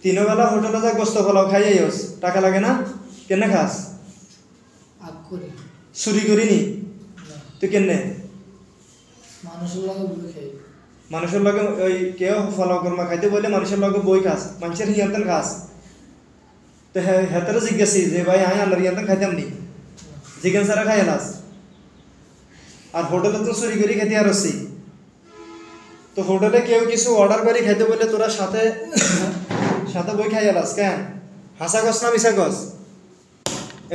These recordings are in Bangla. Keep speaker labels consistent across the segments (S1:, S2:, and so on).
S1: তিনো বেলা হোটেলে যা গোস্ত পোলাও খাই আইস টাকা লাগে না কেন খাস
S2: আগ করে
S1: চুরি করিনি তুই কেনে
S2: মানুষের লাগে বই খাই
S1: মানুষের লগে ওই কেউ ফলো কর্মা খাইতে বলে মানুষের লগে বই খাস মানুষের হিয়ান্তন খাস তো হেতারে জিজ্ঞাসি যে ভাই আই আমার হিয়ান্তন খাইতাম নি জিজ্ঞান সারা খাই এলাস আর হোটেলে তো চুরি করি খেতে আর আসছি তো হোটেলে কেউ কিছু অর্ডার করে খাইতে বলে তোরা সাথে সাথে বই খাই এলাস কেন হাসা গছ না মিশা গছ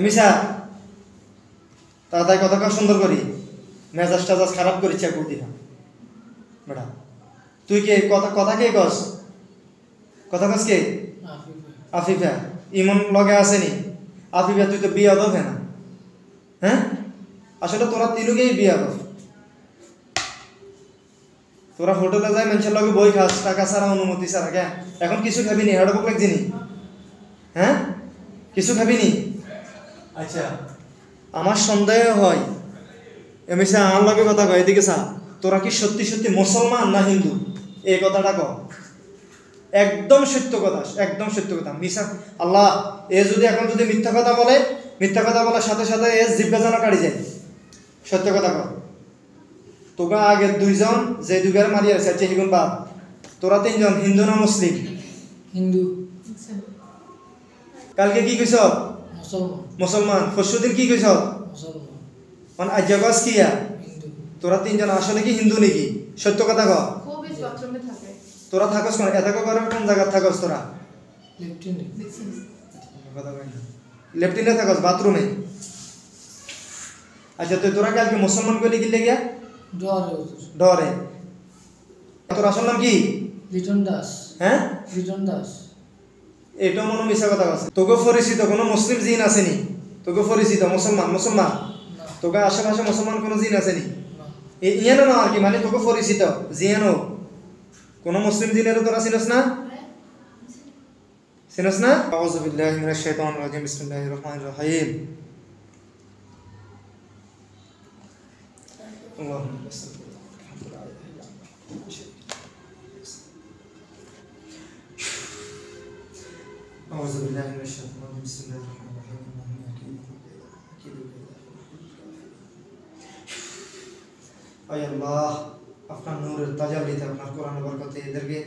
S1: মিশা তাড়াতাড়ি কথা সুন্দর করি মেজাজ টাজাজ খারাপ করি চেক করতি না বেটা তুই কে কথা কথা কে কস কথা কস কে আফিফা ইমন লগে আসেনি আফিফা তুই তো বিয়া দফে না হ্যাঁ আসলে তোরা তিনুকেই বিয়া দফ তোরা হোটেলে যাই মানুষের লগে বই খাস টাকা ছাড়া অনুমতি ছাড়া কেন এখন কিছু খাবি নি হাড়বুক লাগছি নি হ্যাঁ কিছু খাবি নি আচ্ছা আমার সন্দেহ হয় এমএসা আমার লগে কথা কয় এদিকে চা তোরা কি সত্যি সত্যি মুসলমান না হিন্দু এই কথাটা কও একদম সত্য কথা একদম সত্য কথা মিশা আল্লাহ এ যদি এখন যদি মিথ্যা কথা বলার সাথে সাথে এ জিব্বা জানা কাটি যায় সত্য কথা কও তোকে আগে দুইজন যে দুইবার মারি আছে চেহিগুন বাপ তোরা তিনজন হিন্দু না মুসলিম
S2: হিন্দু
S1: কালকে কি কইছ মুসলমান পরশুদিন কি কইছ
S2: মুসলমান
S1: মানে আজ গছ কিয়া
S2: হিন্দু
S1: তোরা তিনজন আসলে কি হিন্দু নাকি সত্য কথা ক
S3: খুবই বাথরুমে থাকে
S1: তোরা থাকস কোন এত করে কোন জায়গা থাকস তোরা
S2: লেফটেন্ট
S3: দেখছেন
S1: লেফটিনে থাকস বাথরুমে আচ্ছা তুই তোরা কালকে মুসলমান কইলি কি লাগিয়া
S2: ডরে হুজুর
S1: ডরে তোর আসল নাম কি
S2: লিটন দাস
S1: হ্যাঁ
S2: লিটন দাস
S1: এটা মনে মিশা কথা আছে তোকে পরিচিত কোনো মুসলিম জিন আসেনি তোকে পরিচিত মুসলমান
S2: না
S1: তোকে আশেপাশে মুসলমান কোনো জিন আসেনি
S2: না
S1: ইয়ানো না আর কি মানে তোকে পরিচিত জিয়ানো কোনো মুসলিম জিনের তোরা চিনস না চিনস না আউযু বিল্লাহি মিনাশ শাইতানির রাজিম বিসমিল্লাহির রহমানির রহিম আল্লাহুম্মা সাল্লি আউযু বিল্লাহি মিনাশ শাইতানির রাজিম বিসমিল্লাহির রহমানির রহিম আয় আল্লাহ আপনার নূরের তাজাল্লিতে আপনার কোরআনের বরকতে এদেরকে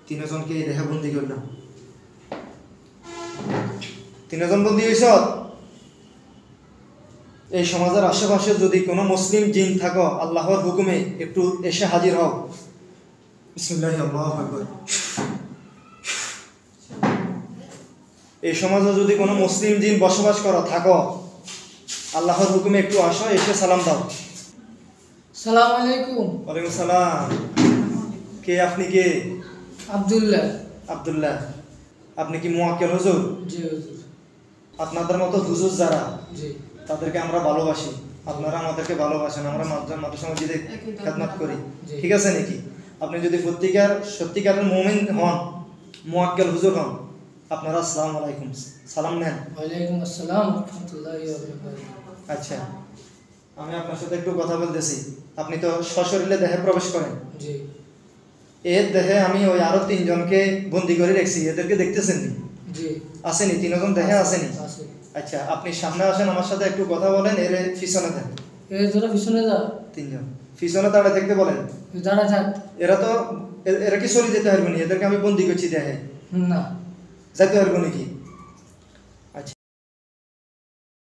S1: তিনজনকে এই দেহে বন্দী করলাম তিনজন বন্দী হইছ এই সমাজের আশেপাশে যদি কোনো মুসলিম জিন থাকো আল্লাহর হুকুমে একটু এসে হাজির হও বিসমিল্লাহি আল্লাহু আকবার এই সমাজে যদি কোনো মুসলিম জিন বসবাস করো থাকো আল্লাহর হুকুমে একটু আসো এসে সালাম দাও
S2: সালাম আলাইকুম
S1: ওয়ালাইকুম সালাম কে আপনি কে
S2: আব্দুল্লাহ
S1: আব্দুল্লাহ আপনি কি মুয়াক্কেল হুজুর
S2: জি হুজুর
S1: আপনাদের মতো হুজুর যারা
S2: জি
S1: তাদেরকে আমরা ভালোবাসি আপনারা আমাদেরকে ভালোবাসেন আমরা মাদ্রাসা মসজিদে খেদমত করি
S2: জি।
S1: ঠিক আছে নাকি আপনি যদি সত্যিকারের মুমিন হন মুয়াক্কেল হুজুর হন আপনারা আসসালামু আলাইকুম সালাম নেন
S2: ওয়ালাইকুম আসসালাম ওয়া রাহমাতুল্লাহি ওয়া বারাকাতুহু
S1: আচ্ছা আমি আপনার সাথে একটু কথা বলতেছি আপনি তো সশরীরে দেহে প্রবেশ করেন
S2: জি
S1: এর দেহে আমি ওই আরো তিনজনকে বন্দি করে রেখেছি এদেরকে দেখতেছেন নি
S2: জি
S1: আসেনি তিনজন দেহে আসেনি
S2: আছে
S1: আচ্ছা আপনি সামনে আসেন আমার সাথে একটু কথা বলেন এর পিছনে দেন
S2: এই তোরা পিছনে যা
S1: তিনজন পিছনে দাঁড়া দেখতে বলেন
S2: তুই দাঁড়া থাক
S1: এরা তো এরা কি সরে যেতে পারবে না এদেরকে আমি বন্দি করছি দেহে
S2: না
S1: যেতে পারবো নাকি